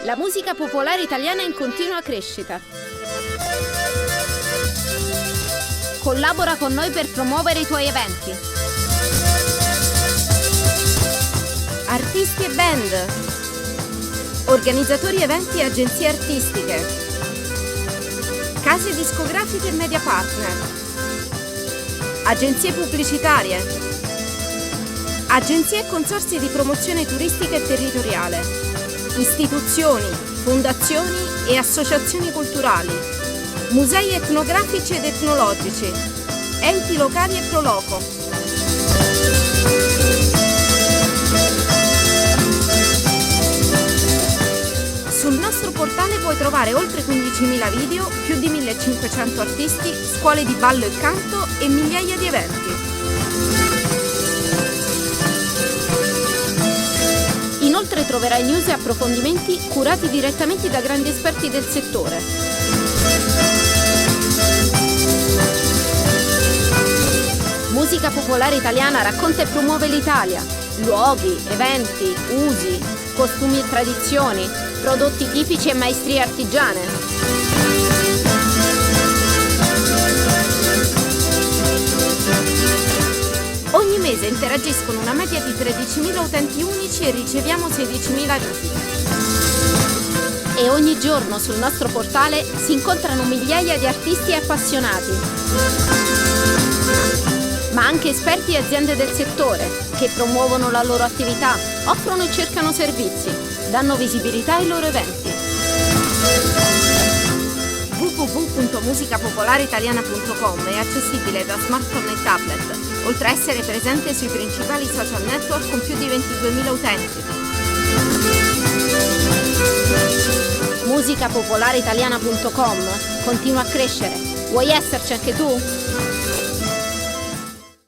La musica popolare italiana è in continua crescita. Collabora con noi per promuovere i tuoi eventi. Artisti e band. Organizzatori eventi e agenzie artistiche. Case discografiche e media partner. Agenzie pubblicitarie. Agenzie e consorzi di promozione turistica e territoriale. Istituzioni, fondazioni e associazioni culturali, musei etnografici ed etnologici, enti locali e pro loco. Sul nostro portale puoi trovare oltre 15.000 video, più di 1.500 artisti, scuole di ballo e canto e migliaia di eventi. Inoltre troverai news e approfondimenti curati direttamente da grandi esperti del settore. Musica popolare italiana racconta e promuove l'Italia. Luoghi, eventi, usi, costumi e tradizioni, prodotti tipici e maestrie artigiane. Ogni mese interagiscono una media di 13.000 utenti unici e riceviamo 16.000 visite. E ogni giorno sul nostro portale si incontrano migliaia di artisti e appassionati, ma anche esperti e aziende del settore che promuovono la loro attività, offrono e cercano servizi, danno visibilità ai loro eventi. www.musicapopolareitaliana.com è accessibile da smartphone e tablet, oltre a essere presente sui principali social network con più di 22.000 utenti. Musicapopolareitaliana.com continua a crescere. Vuoi esserci anche tu?